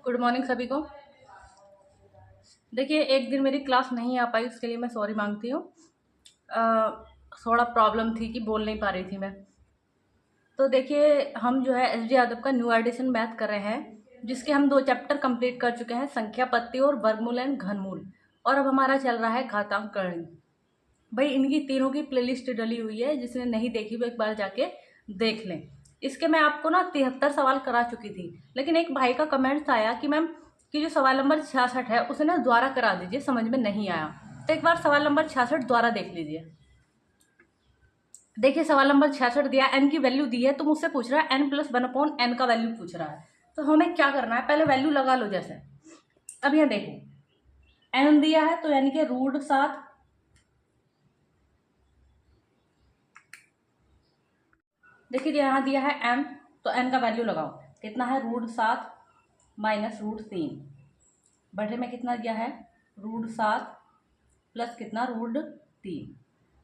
Good morning सभी को। देखिए, एक दिन मेरी क्लास नहीं आ पाई, उसके लिए मैं सॉरी मांगती हूँ। थोड़ा प्रॉब्लम थी कि बोल नहीं पा रही थी मैं। तो देखिए, हम जो है एस डी यादव का न्यू एडिशन मैथ कर रहे हैं, जिसके हम 2 चैप्टर कंप्लीट कर चुके हैं, संख्या पत्ती और वर्गमूल एंड घनमूल। और अब हमारा चल रहा है घातांक करणी। भाई, इनकी तीनों की प्लेलिस्ट डली हुई है, जिसने नहीं देखी वो एक बार जाके देख लें। इसके मैं आपको ना 73 सवाल करा चुकी थी, लेकिन एक भाई का कमेंट्स आया कि मैम कि जो सवाल नंबर 66 है उसे ना दोबारा करा दीजिए, समझ में नहीं आया। तो एक बार सवाल नंबर 66 दोबारा देख लीजिए। देखिए, सवाल नंबर 66 दिया, एन की वैल्यू दी है, तो मुझसे पूछ रहा है एन प्लस 1/n का वैल्यू पूछ रहा है। तो हमें क्या करना है, पहले वैल्यू लगा लो। जैसे अब यहाँ देखो, एन दिया है तो यानी कि √7। देखिए, यहाँ दिया है एन, तो एन का वैल्यू लगाओ। कितना है, √7 माइनस √3। बटे में कितना दिया है, √7 प्लस कितना, √3।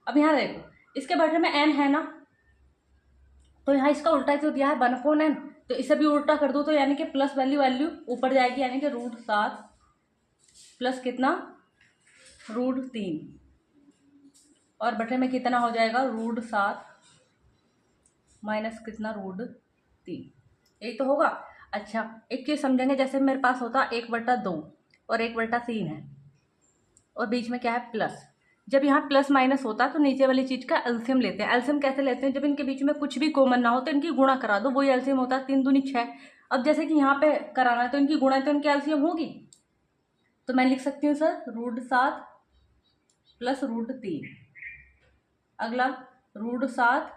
अब यहाँ देखो, इसके बटे में एन है ना, तो यहाँ इसका उल्टा जो दिया है 1/n, तो इसे भी उल्टा कर दो, तो यानी कि प्लस वैल्यू वैल्यू ऊपर जाएगी, यानी कि √7 प्लस कितना, √3। और बटे में कितना हो जाएगा, √7 माइनस कितना, √3। यही तो होगा। अच्छा, एक चीज समझेंगे, जैसे मेरे पास होता 1/2 और 1/3 है, और बीच में क्या है, प्लस। जब यहाँ प्लस माइनस होता है तो नीचे वाली चीज का एलसीएम लेते हैं। एलसीएम कैसे लेते हैं, जब इनके बीच में कुछ भी कॉमन ना हो तो इनकी गुणा करा दो, वही एलसीएम होता है, 3 दूनी 6। अब जैसे कि यहाँ पे कराना है तो इनकी गुणा है, तो इनकी एलसीएम होगी। तो मैं लिख सकती हूँ सर, √7 प्लस √3। अगला √7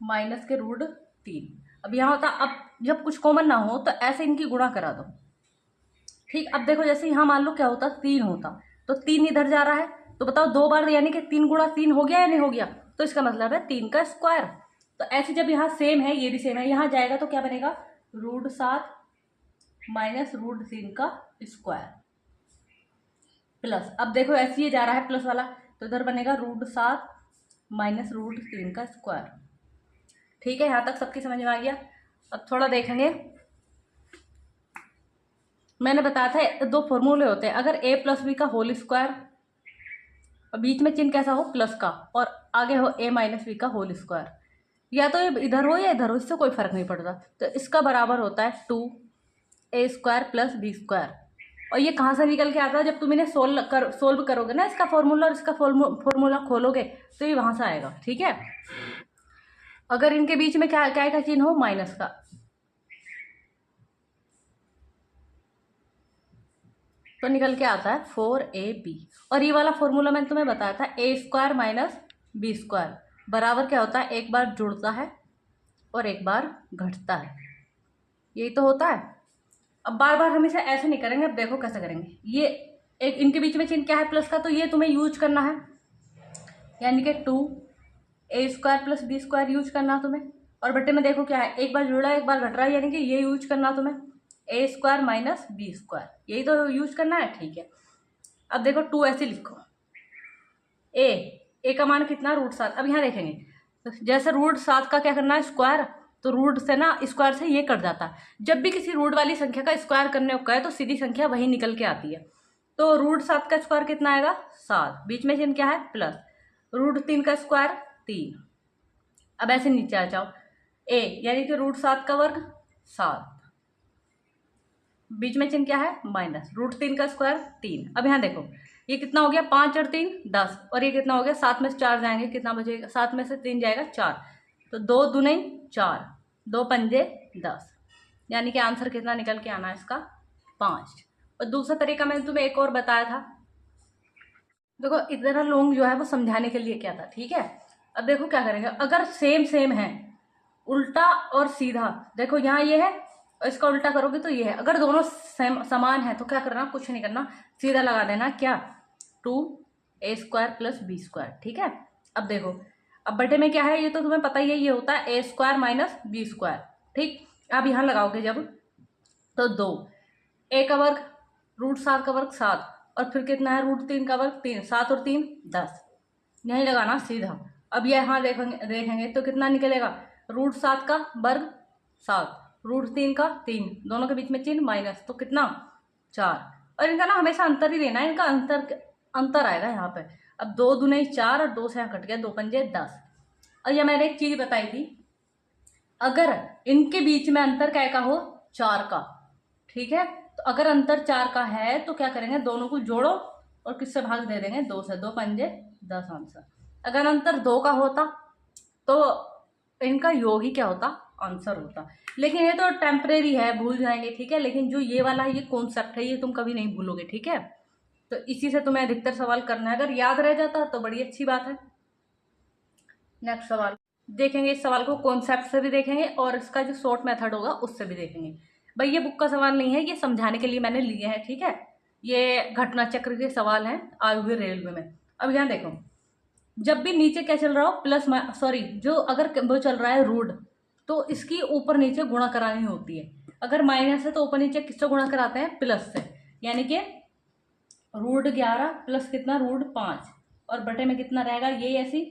माइनस के √3। अब यहाँ होता, अब जब कुछ कॉमन ना हो तो ऐसे इनकी गुणा करा दो। ठीक, अब देखो, जैसे यहाँ मान लो क्या होता, 3 होता, तो 3 इधर जा रहा है, तो बताओ 2 बार यानी कि 3 गुणा 3 हो गया या नहीं हो गया, तो इसका मतलब है 3 का स्क्वायर। तो ऐसे जब यहाँ सेम है, ये भी सेम है, यहाँ जाएगा तो क्या बनेगा, √7 माइनस √3 का स्क्वायर प्लस। अब देखो ऐसे ये जा रहा है प्लस वाला, तो इधर बनेगा √7 माइनस √3 का स्क्वायर। ठीक है, यहाँ तक सबकी समझ में आ गया। अब थोड़ा देखेंगे, मैंने बताया था 2 फॉर्मूले होते हैं, अगर a प्लस बी का होल स्क्वायर, और बीच में चिन्ह कैसा हो, प्लस का, और आगे हो a माइनस बी का होल स्क्वायर, या तो ये इधर हो या इधर हो, इससे कोई फर्क नहीं पड़ता। तो इसका बराबर होता है 2a² प्लस b²। और ये कहाँ से निकल के आता है, जब तुम इन्हें सोल्व करोगे ना, इसका फॉर्मूला और इसका फॉर्मूला खोलोगे तो ये वहां से आएगा। ठीक है, अगर इनके बीच में क्या क्या का चिन्ह हो, माइनस का, तो निकल के आता है 4ab। और ये वाला फॉर्मूला मैंने तुम्हें बताया था, a² माइनस b² बराबर क्या होता है, एक बार जुड़ता है और एक बार घटता है। यही तो होता है। अब बार बार हम इसे ऐसे नहीं करेंगे। अब देखो कैसे करेंगे, ये एक इनके बीच में चिन्ह क्या है, प्लस का, तो ये तुम्हें यूज करना है, यानी कि 2a² प्लस b² यूज करना तुम्हें। और बटे में देखो क्या है, एक बार जुड़ा है एक बार घट रहा है, यानी कि ये यूज करना तुम्हें, a² माइनस b², यही तो यूज करना है। ठीक है, अब देखो 2 ऐसे लिखो, a का मान कितना, √7। अब यहाँ देखेंगे, तो जैसे √7 का क्या करना है, स्क्वायर, तो रूट से ना, स्क्वायर से ये कट जाता है। जब भी किसी रूट वाली संख्या का स्क्वायर करने को कहे तो सीधी संख्या वही निकल के आती है। तो √7 का स्क्वायर कितना आएगा, 7, बीच में चिन्ह क्या है, प्लस, √3 का स्क्वायर 3। अब ऐसे नीचे आ जाओ, a यानी कि √7 का वर्ग 7, बीच में चिन्ह क्या है, माइनस, √3 का स्क्वायर 3। अब यहाँ देखो, ये कितना हो गया, 5 और 3 10, और ये कितना हो गया, 7 में से 4 जाएंगे, कितना बचेगा, 7 में से 3 जाएगा 4, तो 2 दूनी 4, 2 पंजे 10, यानी कि आंसर कितना निकल के आना है इसका, 5। और दूसरा तरीका मैंने तुम्हें एक और बताया था, देखो इतना लॉन्ग जो है वो समझाने के लिए क्या था। ठीक है, अब देखो क्या करेंगे, अगर सेम सेम है, उल्टा और सीधा, देखो यहाँ ये है और इसका उल्टा करोगे तो ये है, अगर दोनों समान है तो क्या करना, कुछ नहीं करना, सीधा लगा देना, क्या, 2a² प्लस b²। ठीक है, अब देखो, अब बटे में क्या है, ये तो तुम्हें पता ही है, ये होता है a² माइनस b²। ठीक, अब यहाँ लगाओगे जब, तो 2, a का वर्ग, √7 का वर्ग 7, और फिर कितना है, √3 का वर्ग 3, 7 और 3 10, यहीं लगाना सीधा। अब ये यहाँ देखेंगे तो कितना निकलेगा, √7 का वर्ग 7, √3 का 3, दोनों के बीच में चिन्ह माइनस, तो कितना 4। और इनका ना हमेशा अंतर ही लेना है, इनका अंतर आएगा यहाँ पे। अब 2 दूने 4 और 2 से यहाँ कट गया, 2 पंजे 10। और ये मैंने एक चीज बताई थी, अगर इनके बीच में अंतर क्या का हो 4 का, ठीक है, तो अगर अंतर 4 का है तो क्या करेंगे, दोनों को जोड़ो और किससे भाग दे देंगे, 2 से, 2 पंजे 10 आंसर। अगर अंतर 2 का होता तो इनका योग ही क्या होता, आंसर होता। लेकिन ये तो टेम्परेरी है, भूल जाएंगे, ठीक है, लेकिन जो ये वाला ये कॉन्सेप्ट है ये तुम कभी नहीं भूलोगे, ठीक है। तो इसी से तुम्हें अधिकतर सवाल करना है, अगर याद रह जाता तो बड़ी अच्छी बात है। नेक्स्ट सवाल देखेंगे, इस सवाल को कॉन्सेप्ट से भी देखेंगे और इसका जो शॉर्ट मेथड होगा उससे भी देखेंगे। भाई ये बुक का सवाल नहीं है, ये समझाने के लिए मैंने लिए हैं, ठीक है। ये घटना चक्र के सवाल हैं आए हुए रेलवे में। अब यहाँ देखो, जब भी नीचे क्या चल रहा हो प्लस सॉरी जो अगर वो चल रहा है रूट, तो इसकी ऊपर नीचे गुणा करानी होती है। अगर माइनस है तो ऊपर नीचे किससे गुणा कराते हैं, प्लस से, यानी कि √11 प्लस कितना √5 और बटे में कितना रहेगा ये ऐसी।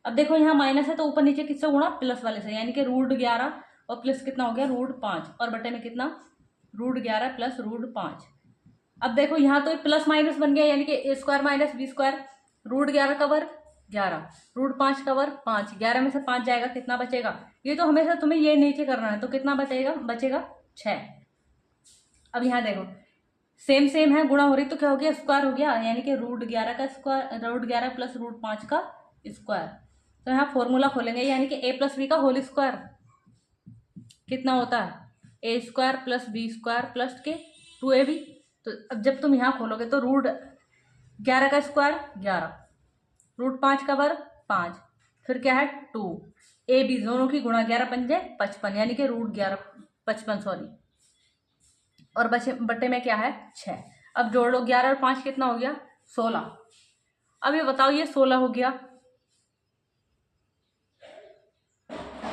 अब देखो यहाँ माइनस है तो ऊपर नीचे किससे गुणा, प्लस वाले से, यानी कि √11 और प्लस कितना हो गया √5 और बटे में कितना √11 प्लस √5। अब देखो यहाँ तो प्लस माइनस बन गया, यानी कि a² माइनस b², √11 का वर्ग 11, √5 का वर्ग 5, 11 में से 5 जाएगा, कितना बचेगा, ये तो हमेशा तुम्हें ये नीचे करना है, तो कितना बचेगा 6। अब यहाँ देखो सेम सेम है, गुणा हो रही तो क्या हो गया, स्क्वायर हो गया, यानी कि √11 का स्क्वायर, √11 प्लस √5 का स्क्वायर। तो यहाँ फॉर्मूला खोलेंगे, यानी कि a प्लस बी का होल स्क्वायर कितना होता है, a² प्लस b² प्लस के 2ab। तो अब जब तुम यहाँ खोलोगे तो √11 का स्क्वायर 11, √5 का वर्ग 5, फिर क्या है 2, ab दोनों की गुणा, 11 पंजे 55, यानी कि √11 55 सॉरी, और बटे में क्या है 6। अब जोड़ लो, 11 और 5 कितना हो गया 16। अब ये बताओ ये 16 हो गया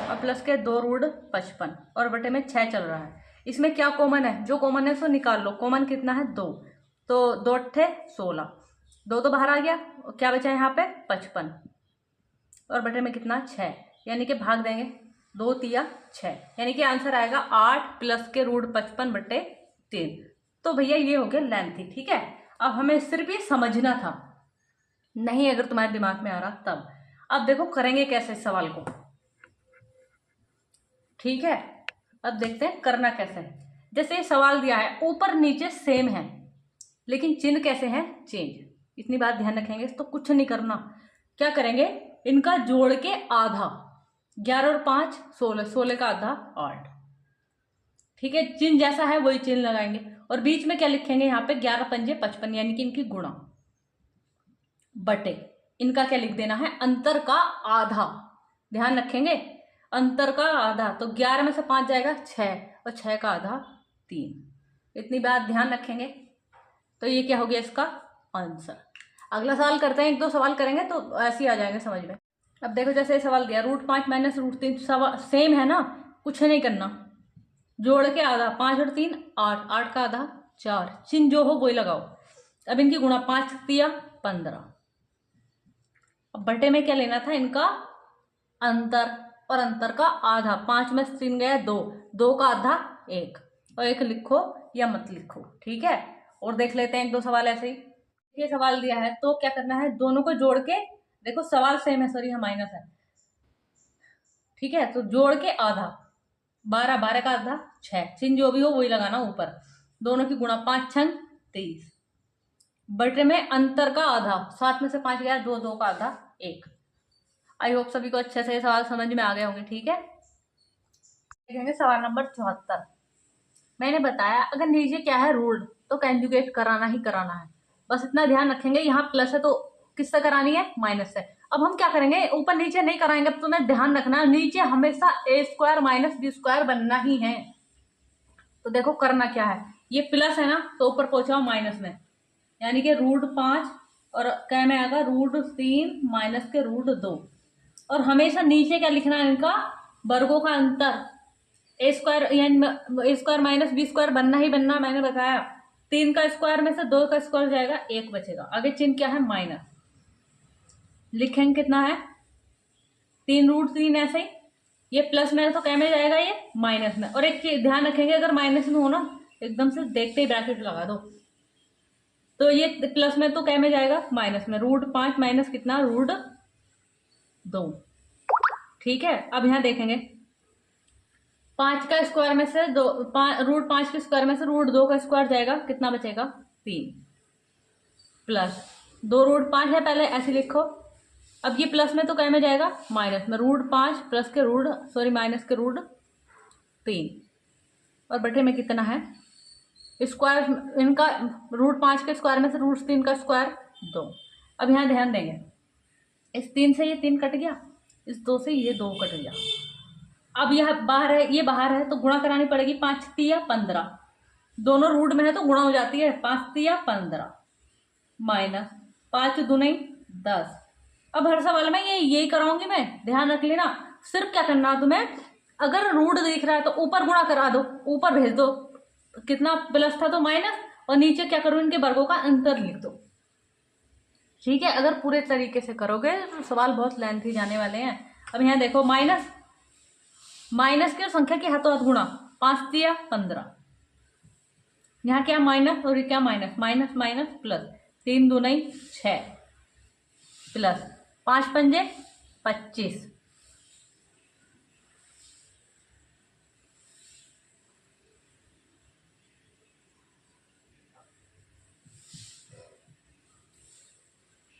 और प्लस के 2 √55 और बटे में 6 चल रहा है। इसमें क्या कॉमन है, जो कॉमन है उसको निकाल लो। कॉमन कितना है 2, तो 2 × 16, 2 तो बाहर आ गया, क्या बचा यहाँ पे 55 और बटे में कितना 6, यानी कि भाग देंगे 2 × 6, यानी कि आंसर आएगा 8 प्लस के √55 बटे 3। तो भैया ये हो गया लेंथी, ठीक है। अब हमें सिर्फ ये समझना था, नहीं अगर तुम्हारे दिमाग में आ रहा तब। अब देखो करेंगे कैसे इस सवाल को, ठीक है। अब देखते हैं करना कैसे है। जैसे ये सवाल दिया है ऊपर नीचे सेम है, लेकिन चिन्ह कैसे हैं चेंज, इतनी बात ध्यान रखेंगे। तो कुछ नहीं करना, क्या करेंगे, इनका जोड़ के आधा, 11 और 5 16, 16 का आधा 8, ठीक है। चिन्ह जैसा है वही चिन्ह लगाएंगे और बीच में क्या लिखेंगे, यहाँ पे 11 पंजे 55, यानी कि इनकी गुणा, बटे इनका क्या लिख देना है, अंतर का आधा, ध्यान रखेंगे अंतर का आधा। तो 11 में से 5 जाएगा 6 और 6 का आधा 3, इतनी बात ध्यान रखेंगे। तो ये क्या हो गया इसका आंसर। अगला सवाल करते हैं, 1-2 सवाल करेंगे तो ऐसे ही आ जाएंगे समझ में। अब देखो जैसे सवाल दिया √5 माइनस √3 सेम है ना, कुछ नहीं करना, जोड़ के आधा, 5 और 3 8, 8 का आधा 4, चिन्ह जो हो वही लगाओ। अब इनकी गुणा, 5 × 15। अब बटे में क्या लेना था, इनका अंतर, और अंतर का आधा, 5 में 3 गया 2, 2 का आधा 1, और 1 लिखो या मत लिखो, ठीक है। और देख लेते हैं 1-2 सवाल ऐसे ही। ये सवाल दिया है तो क्या करना है, दोनों को जोड़ के, देखो सवाल सेम है, सॉरी यहाँ माइनस है, ठीक है। तो जोड़ के आधा, 12, 12 का आधा 6, चिन्ह जो भी हो वही लगाना ऊपर, दोनों की गुणा, 5 × 6 23, बटे में अंतर का आधा, 7 में से 5 गया 2, 2 का आधा 1। आई होप सभी को अच्छे से सवाल समझ में आ गए होंगे, ठीक है। देखेंगे सवाल नंबर 74। मैंने बताया अगर नीचे क्या है रूल तो कंजुगेट कराना ही कराना है, बस इतना ध्यान रखेंगे। यहाँ प्लस है तो किससे करानी है, माइनस से। अब हम क्या करेंगे, ऊपर नीचे नहीं कराएंगे, अब तुम्हें ध्यान रखना है नीचे हमेशा a² माइनस b² बनना ही है। तो देखो करना क्या है, ये प्लस है ना तो ऊपर पहुंचाओ माइनस में, यानी कि √5 और क्या में आएगा √3 माइनस के √2, और हमेशा नीचे क्या लिखना है, इनका वर्गों का अंतर, a² यानी a² माइनस b² बनना ही बनना। मैंने बताया 3 का स्क्वायर में से 2 का स्क्वायर जाएगा 1 बचेगा, आगे चिन्ह क्या है माइनस, लिखेंगे कितना है 3 √3 ऐसे ही, ये प्लस में है तो क्या में जाएगा, ये माइनस में। और एक चीज ध्यान रखेंगे, अगर माइनस में हो ना एकदम से देखते ही ब्रैकेट लगा दो, तो ये प्लस में तो क्या में जाएगा, माइनस में। √5 माइनस कितना, √2। ठीक है, अब यहाँ देखेंगे 5 का स्क्वायर में से √5 के स्क्वायर में से √2 का स्क्वायर जाएगा, कितना बचेगा, 3। प्लस 2 √5 है, पहले ऐसे लिखो। अब ये प्लस में तो क्या में जाएगा, माइनस में। √5 प्लस के माइनस के √3, और बटे में कितना है, स्क्वायर इनका √5 के स्क्वायर में से √3 का स्क्वायर 2। अब यहाँ ध्यान देंगे, इस 3 से ये 3 कट गया, इस 2 से ये 2 कट गया। अब यह बाहर है, ये बाहर है, तो गुणा करानी पड़ेगी। 5 तिया 15, दोनों रूट में है तो गुणा हो जाती है। 5 तिया 15 माइनस 5 दूनी 10। अब हर सवाल में यही कराऊंगी मैं, ध्यान रख लेना। सिर्फ क्या करना तुम्हें, अगर रूट दिख रहा है तो ऊपर गुणा करा दो, ऊपर भेज दो, कितना प्लस था तो माइनस, और नीचे क्या करो, इनके वर्गों का अंतर लिख दो। ठीक है, अगर पूरे तरीके से करोगे तो सवाल बहुत लेंथी जाने वाले हैं। अब यहाँ देखो, माइनस की संख्या के हाथों हाथ गुणा, 5 तिया 15, यहाँ क्या माइनस और क्या माइनस, माइनस माइनस प्लस, 3 दूनी 6 प्लस 5 पंजे 25,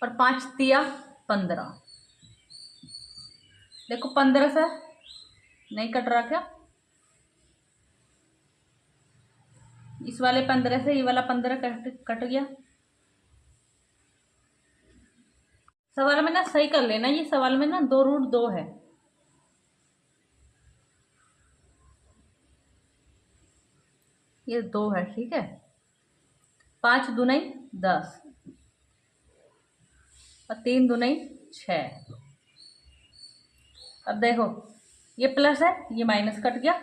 और 5 तिया 15। देखो 15 से नहीं कट रहा क्या, इस वाले 15 से ये वाला 15 कट गया। सवाल में ना सही कर लेना, ये सवाल में ना 2√2 है, ये 2 है। ठीक है, 5 दूनी 10 और 3 दूनी 6। अब देखो, ये प्लस है, ये माइनस कट गया,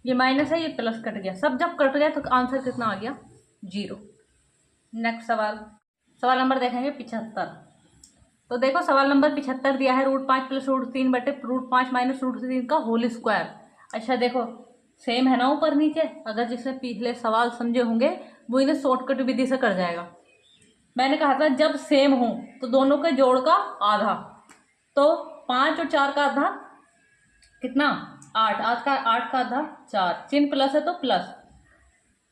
ये माइनस है, ये प्लस कट गया। सब जब कट गया तो आंसर कितना आ गया, 0। नेक्स्ट सवाल नंबर देखेंगे 75। तो देखो सवाल नंबर 75 दिया है, √5 प्लस √3 बटे √5 माइनस √3 का होल स्क्वायर। अच्छा देखो, सेम है ना ऊपर नीचे, अगर जिसने पिछले सवाल समझे होंगे वो इन्हें शॉर्टकट विधि से कर जाएगा। मैंने कहा था जब सेम हो तो दोनों के जोड़ का आधा, तो 5 और 4 का आधा कितना, 8, 8 का आधा 4, चिन्ह प्लस है तो प्लस।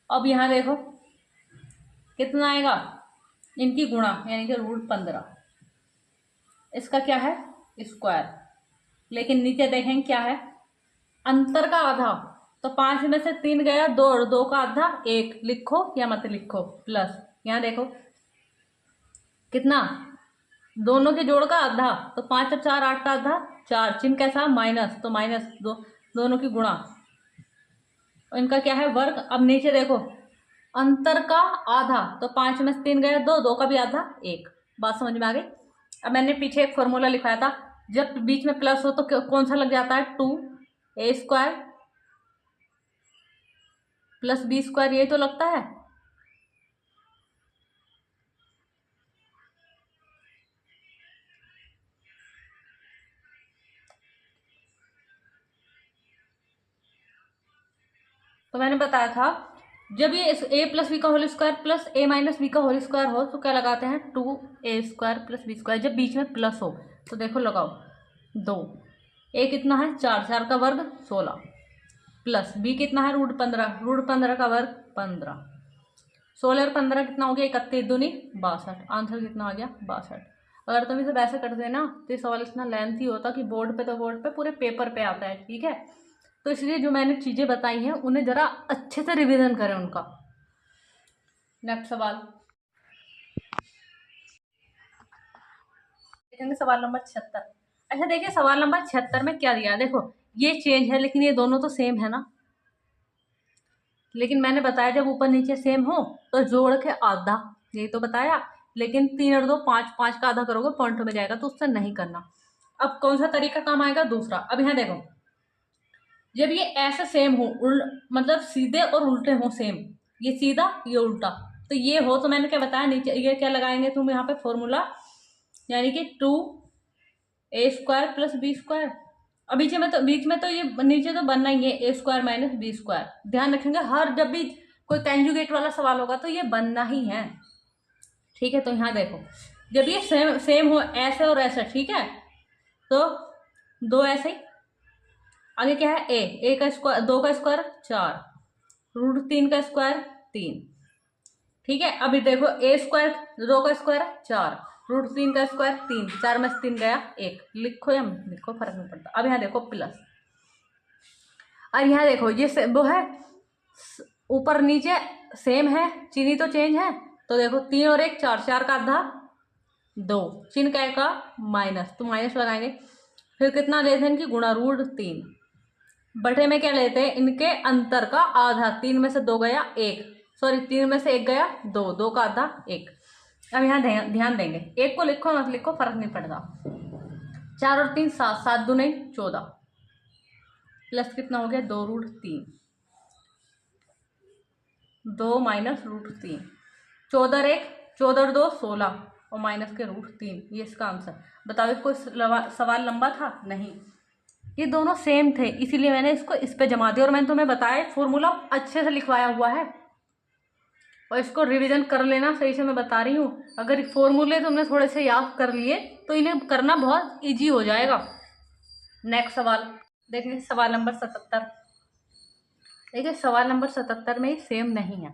अब यहाँ देखो कितना आएगा, इनकी गुणा यानी कि √15, इसका क्या है, स्क्वायर। लेकिन नीचे देखेंगे क्या है, अंतर का आधा, तो 5 में से 3 गया 2 और 2 का आधा 1, लिखो या मत लिखो, प्लस। यहाँ देखो कितना, दोनों के जोड़ का आधा, तो 5 और 4 8 का आधा 4, चिन्ह कैसा, माइनस, तो माइनस दोनों की गुणा, इनका क्या है, वर्ग। अब नीचे देखो अंतर का आधा, तो 5 में से 3 गया 2, 2 का भी आधा 1। बात समझ में आ गई। अब मैंने पीछे एक फॉर्मूला लिखाया था, जब बीच में प्लस हो तो कौन सा लग जाता है, 2a² प्लस b², यही तो लगता है। तो मैंने बताया था जब ये a प्लस बी का whole square plus a minus B का होल स्क्वायर हो तो क्या लगाते हैं, 2a² प्लस b²। जब बीच में प्लस हो तो देखो लगाओ 2, a कितना है 4, 4 का वर्ग 16, प्लस b कितना है √15, √15 का वर्ग 15, 16 और 15 कितना हो गया, 31 दूनी 62। आंसर कितना आ गया, 62। अगर तुम इसे वैसे कर देना तो ये सवाल इतना लेंथी होता कि बोर्ड पे तो बोर्ड पे पूरे पेपर पे आता है। ठीक है, तो इसलिए जो मैंने चीज़ें बताई हैं उन्हें ज़रा अच्छे से रिवीजन करें उनका। नेक्स्ट सवाल देखेंगे, सवाल नंबर 76। अच्छा देखिए सवाल नंबर 76 में क्या दिया है, देखो ये चेंज है लेकिन ये दोनों तो सेम है ना, लेकिन मैंने बताया जब ऊपर नीचे सेम हो तो जोड़ के आधा, यही तो बताया। लेकिन 3 और 2 5, 5 का आधा करोगे पॉइंट में जाएगा, तो उससे नहीं करना। अब कौन सा तरीका काम आएगा, दूसरा। अब यहाँ देखो जब ये ऐसे सेम हो, मतलब सीधे और उल्टे हो सेम, ये सीधा ये उल्टा, तो ये हो तो मैंने क्या बताया, नीचे ये क्या लगाएंगे तुम यहाँ पे फॉर्मूला, यानी कि 2a² प्लस b²। अब बीच में तो ये नीचे तो बनना ही है ए स्क्वायर माइनस बी स्क्वायर। ध्यान रखेंगे हर जब भी कोई कंजुगेट वाला सवाल होगा तो ये बनना ही है। ठीक है, तो यहाँ देखो जब ये सेम सेम हो ऐसे और ऐसे, ठीक है, तो दो ऐसे ही। आगे क्या है ए का स्क्वायर, 2 का स्क्वायर 4, √3 का स्क्वायर 3। ठीक है, अभी देखो ए स्क्वायर 2 का स्क्वायर 4, √3 का स्क्वायर 3, 4 में से 3 गया 1, लिखो या लिखो फर्क नहीं पड़ता। अब यहाँ देखो प्लस, और यहाँ देखो ये वो है ऊपर नीचे सेम है, चिन्ह तो चेंज है। तो देखो 3 और 1 4, 4 का आधा 2, चिन्ह क्या का माइनस, तो माइनस लगाएंगे। फिर कितना लेते हैं इनकी गुणा, √3 बटे में क्या लेते हैं इनके अंतर का आधा, 3 में से 2 गया 1, सॉरी 3 में से 1 गया 2, 2 का आधा 1। अब यहाँ ध्यान देंगे, 1 को लिखो मत लिखो फर्क नहीं पड़ता। 4 और 3 7, 7 दूनी 14, प्लस कितना हो गया 2√3, 2 माइनस √3, 14 और 1 14 और 2 16 और माइनस के √3, ये इसका आंसर। बताओ कोई सवाल लंबा था? नहीं, ये दोनों सेम थे इसीलिए मैंने इसको इस पे जमा दिया। और मैंने तुम्हें बताया फॉर्मूला अच्छे से लिखवाया हुआ है और इसको रिवीजन कर लेना सही से, मैं बता रही हूँ। अगर फॉर्मूले तुमने थोड़े से याद कर लिए तो इन्हें करना बहुत इजी हो जाएगा। नेक्स्ट सवाल देखिए, सवाल नंबर 77। देखिए सवाल नंबर 77 में सेम नहीं है,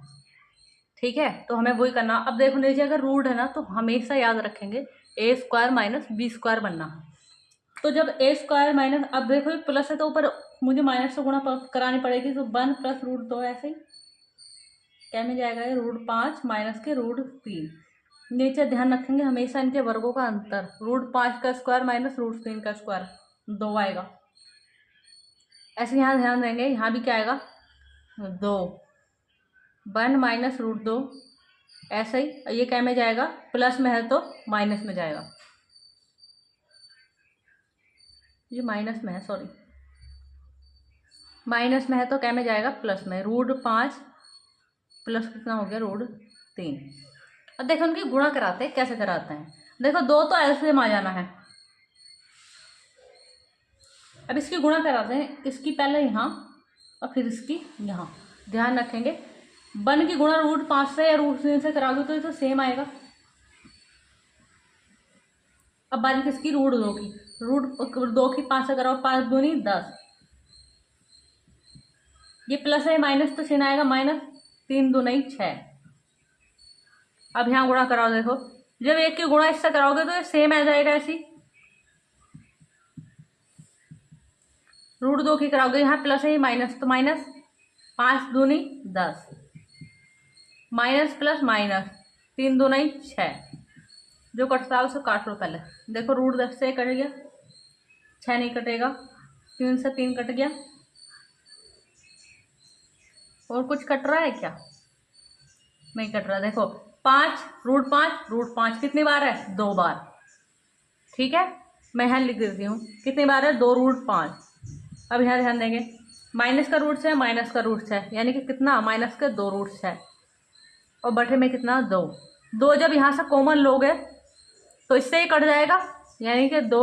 ठीक है, तो हमें वही करना। अब देखो नीचे अगर रूट है ना तो हमेशा याद रखेंगे ए स्क्वायर माइनस बी स्क्वायर बनना। तो जब ए स्क्वायर माइनस, अब देखो ये प्लस है तो ऊपर मुझे माइनस से गुणा करानी पड़ेगी, तो 1 + √2 ऐसे ही क्या में जाएगा ये √5 माइनस के √3। नीचे ध्यान रखेंगे हमेशा इनके वर्गों का अंतर, √5 का स्क्वायर माइनस √3 का स्क्वायर 2 आएगा। ऐसे यहाँ ध्यान देंगे, यहाँ भी क्या आएगा 2, 1 माइनस √2 ऐसे ही। ये क्या में जाएगा, प्लस में है तो माइनस में जाएगा, ये माइनस में है, सॉरी माइनस में है तो क्या में जाएगा प्लस में, √5 प्लस कितना हो गया √3। अब देखो उनकी गुणा कराते हैं, कैसे कराते हैं। देखो 2 तो एलसीएम आ जाना है। अब इसकी गुणा कराते हैं, इसकी पहले यहाँ और फिर इसकी यहाँ। ध्यान रखेंगे 1 की गुणा √5 से या √3 से कराओगे तो ये तो सेम आएगा। अब बारी किसकी, √2 की, √2 की 5 से कराओ, 5 दूनी 10, ये प्लस है माइनस तो चिन्ह आएगा माइनस, 3 दूनी 6। अब यहाँ गुणा कराओ, देखो जब 1 की गुणा इससे कराओगे तो ये सेम आ जाएगा ऐसी। √2 की कराओगे, यहाँ प्लस है माइनस तो माइनस, 5 दूनी 10, माइनस प्लस माइनस, 3 दूनी 6, जो कटता है उसे काट लो पहले। देखो √10 से कट गया, 6 नहीं कटेगा, 3 से 3 कट गया, और कुछ कट रहा है क्या, नहीं कट रहा। देखो 5 √5 कितनी बार है, 2 बार, ठीक है, मैं यहाँ लिख देती हूँ कितनी बार है, 2 √5। अब यहाँ ध्यान देंगे माइनस का √6 माइनस का √6 यानी कि कितना माइनस के 2 √6 और बटे में कितना 2 जब यहाँ से कॉमन लोगे तो इससे ही कट जाएगा, यानी कि 2,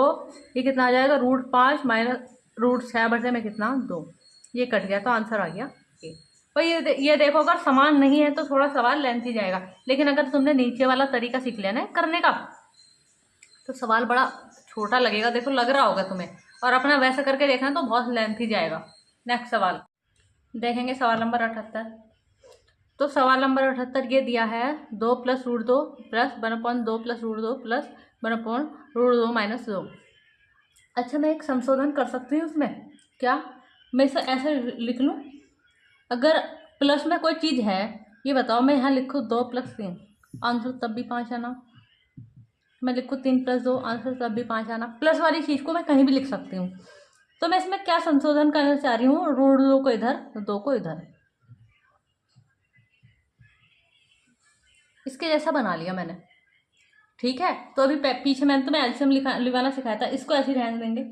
ये कितना आ जाएगा √5 माइनस √6 बटे में कितना 2, ये कट गया तो आंसर आ गया ए। पर ये देखो अगर समान नहीं है तो थोड़ा सवाल लेंथी जाएगा, लेकिन अगर तुमने नीचे वाला तरीका सीख लिया ना करने का तो सवाल बड़ा छोटा लगेगा, देखो लग रहा होगा तुम्हें, और अपना वैसे करके देखना तो बहुत लेंथी जाएगा। नेक्स्ट सवाल देखेंगे, सवाल नंबर 78। तो सवाल नंबर 78 ये दिया है 2 + √2 प्लस 1/2 + √2 प्लस 1/√2 माइनस 2। अच्छा मैं एक संशोधन कर सकती हूँ उसमें, क्या मैं इसे ऐसे लिख लूँ, अगर प्लस में कोई चीज़ है ये बताओ, मैं यहाँ लिखूँ 2 + 3 आंसर तब भी 5 आना, मैं लिखूँ 3 + 2 आंसर तब भी 5 आना। प्लस वाली चीज़ को मैं कहीं भी लिख सकती हूँ, तो मैं इसमें क्या संशोधन करना चाह रही हूँ, √2 को इधर 2 को इधर, इसके जैसा बना लिया मैंने, ठीक है। तो अभी पीछे मैंने तुम्हें एलसीएम लिखवाना सिखाया था, इसको ऐसे ही रहने देंगे,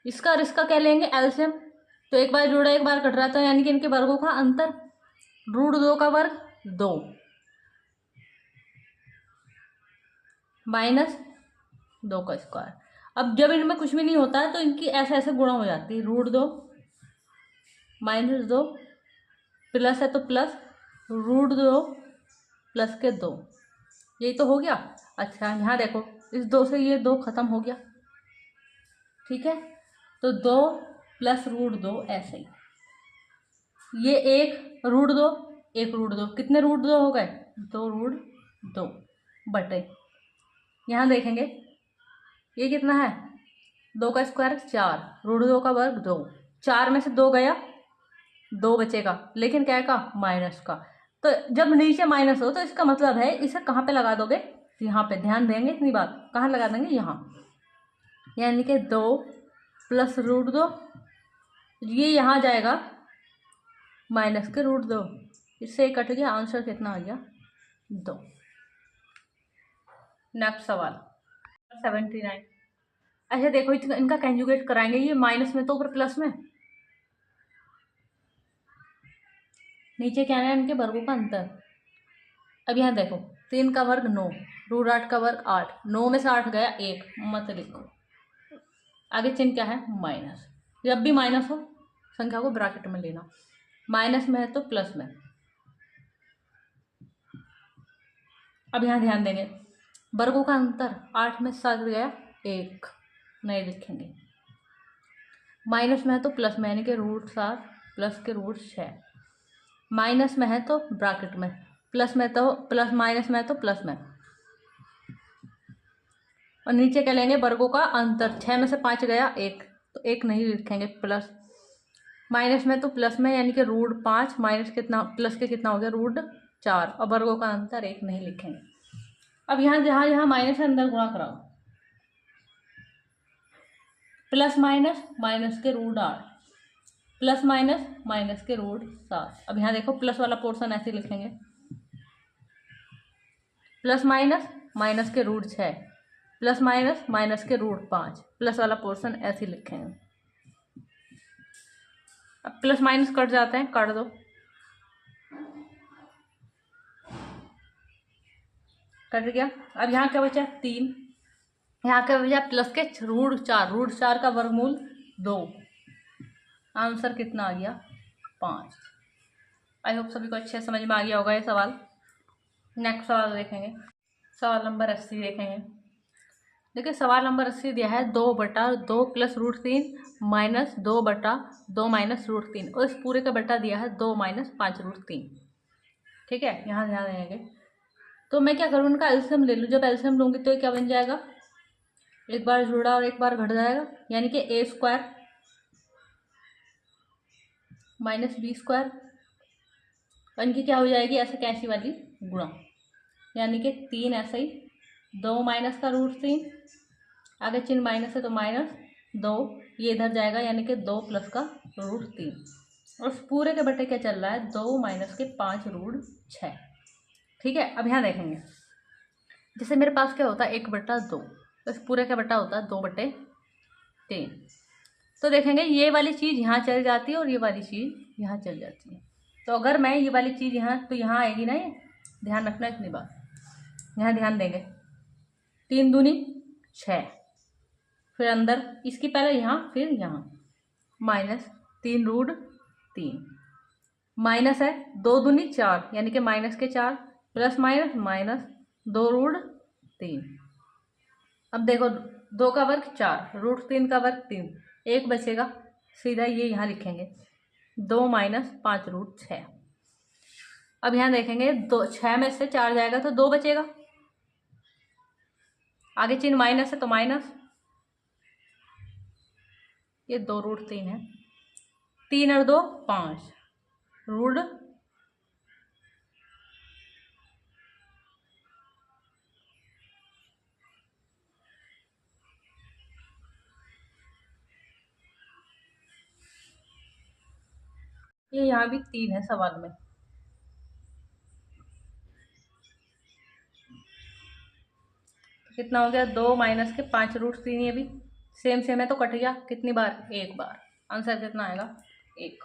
इसका और इसका क्या लेंगे एलसीएम, तो एक बार जुड़ा एक बार कट रहा था, यानी कि इनके वर्गों का अंतर, √2 का वर्ग 2 माइनस 2 का स्क्वायर। अब जब इनमें कुछ भी नहीं होता है तो इनकी ऐसे ऐसे गुणा हो जाती है। √2 -2 प्लस है तो प्लस √2 प्लस के 2, यही तो हो गया। अच्छा यहाँ देखो, इस 2 से ये 2 खत्म हो गया, ठीक है। तो 2 प्लस √2 ऐसे ही, ये 1 √2 1 √2, कितने √2 हो गए? 2 √2 बटे, यहाँ देखेंगे ये कितना है, 2 का स्क्वायर 4, √2 का वर्ग 2, 4 में से 2 गया, 2 बचेगा, लेकिन क्या का? माइनस का। तो जब नीचे माइनस हो तो इसका मतलब है इसे कहाँ पे लगा दोगे? यहाँ पे, ध्यान देंगे इतनी बात, कहाँ लगा देंगे? यहाँ, यानी कि 2 प्लस √2, ये यहाँ जाएगा माइनस के √2, इससे कट गया, आंसर कितना आ गया? 2। नेक्स्ट सवाल 79। अच्छा देखो, इनका कंजुगेट कराएंगे, ये माइनस में तो ऊपर प्लस में, नीचे क्या है? इनके वर्गों का अंतर। अब यहाँ देखो, 3 का वर्ग 9, √8 का वर्ग 8, 9 में से 8 गया 1, मत लिखो। आगे चिन्ह क्या है? माइनस। जब भी माइनस हो संख्या को ब्रैकेट में लेना, माइनस में है तो प्लस में। अब यहाँ ध्यान देंगे, वर्गों का अंतर, 8 में 7 गया 1, नहीं लिखेंगे। माइनस में है तो प्लस में, यानी कि √7 प्लस के √6, माइनस में है तो ब्रैकेट में, प्लस में तो प्लस, माइनस में है तो प्लस में। और नीचे क्या लेंगे? वर्गों का अंतर, 6 में से 5 गया 1, तो 1 नहीं लिखेंगे, प्लस। माइनस में तो प्लस में, यानी कि √5 माइनस कितना, प्लस के कितना हो गया? √4, और वर्गों का अंतर 1 नहीं लिखेंगे। अब यहाँ जहाँ जहाँ माइनस है अंदर गुणा कराओ, प्लस माइनस, माइनस के √8, प्लस माइनस, माइनस के √7। अब यहाँ देखो, प्लस वाला पोर्शन ऐसे लिखेंगे, प्लस माइनस, माइनस के √6, प्लस माइनस, माइनस के √5, प्लस वाला पोर्शन ऐसे लिखेंगे। अब प्लस माइनस कट जाते हैं, काट दो, कट गया। अब यहाँ क्या बचा? 3, यहाँ क्या बचा? प्लस के √4, √4 का वर्गमूल 2, आंसर कितना आ गया? 5। आई होप सभी को अच्छे समझ में आ गया होगा ये सवाल। नेक्स्ट सवाल देखेंगे, सवाल नंबर 80 देखेंगे। देखिए सवाल नंबर 80 दिया है 2/2 प्लस √3 माइनस 2/2 माइनस √3, और इस पूरे का बटा दिया है 2 माइनस 5√3। ठीक है, यहाँ ध्यान देंगे। तो मैं क्या करूँ, उनका एलसीएम ले लूँ। जब एलसीएम लूँगी तो ये क्या बन जाएगा? एक बार जुड़ा और एक बार घट जाएगा, यानी कि a² माइनस b², इनकी क्या हो जाएगी? ऐसे कैसी वाली गुणा, यानी कि 3 ऐसे ही, 2 माइनस का √3, आगे चिन्ह माइनस है तो -2, ये इधर जाएगा, यानी कि 2 प्लस का √3, और उस पूरे के बटे क्या चल रहा है? 2 माइनस के 5√6। ठीक है, अब यहाँ देखेंगे, जैसे मेरे पास क्या होता है 1/2, तो इस पूरे का बटा होता है 2/3। तो देखेंगे ये वाली चीज़ यहाँ चल जाती है और ये वाली चीज़ यहाँ चल जाती है। तो अगर मैं ये वाली चीज़ यहाँ, तो यहाँ आएगी ना, ये ध्यान रखना इतनी बात, यहाँ ध्यान देंगे। 3 दूनी 6, फिर अंदर इसकी पहले यहाँ, फिर यहाँ, -3√3, माइनस है 2 दूनी 4, यानी कि माइनस के 4, प्लस माइनस माइनस 2√3। अब देखो 2 का वर्ग 4, √3 का वर्ग 3, 1 बचेगा, सीधा ये यहाँ लिखेंगे 2 माइनस 5√6। अब यहाँ देखेंगे 6 में से 4 जाएगा तो 2 बचेगा, आगे चिन्ह माइनस है तो माइनस, ये 2√3 है, 3 और 2 5, रूट ये यहाँ भी 3 है सवाल में। कितना हो गया? 2 माइनस के 5√3, ये भी सेम सेम है तो कट गया, कितनी बार? 1 बार। आंसर कितना आएगा? 1।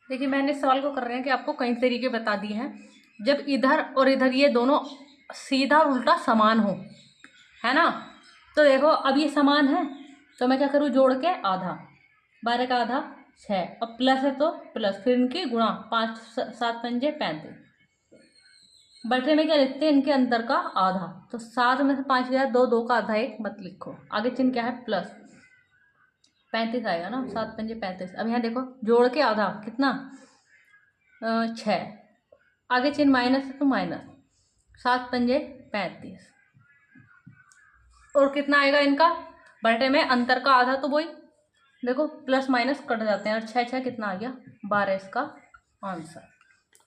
देखिए मैंने इस सवाल को कर रहे हैं कि आपको कई तरीके बता दिए हैं, जब इधर और इधर ये दोनों सीधा और उल्टा समान हो, है ना, तो देखो अब ये समान है, तो मैं क्या करूँ, जोड़ के आधा, 12 का आधा 6, अब प्लस है तो प्लस, फिर इनकी गुणा, 5 7 पंजे 35, बटे में क्या लिखते हैं, इनके अंदर का आधा, तो 7 में से 5 गया, 2, 2 का आधा 1 मत लिखो, आगे चिन्ह क्या है प्लस, 35 आएगा ना, 7 पंजे 35। अब यहाँ देखो जोड़ के आधा कितना 6, आगे चिन्ह माइनस है तो माइनस, 7 पंजे 35, और कितना आएगा इनका, बटे में अंतर का आधा, तो वही देखो प्लस माइनस कट जाते हैं, और 6 6 कितना आ गया 12 इसका आंसर।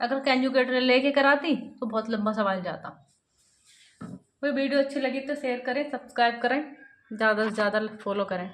अगर कैलकुलेटर लेके कराती तो बहुत लंबा सवाल जाता। कोई वीडियो अच्छी लगी तो शेयर करें, सब्सक्राइब करें, ज़्यादा से ज़्यादा फॉलो करें।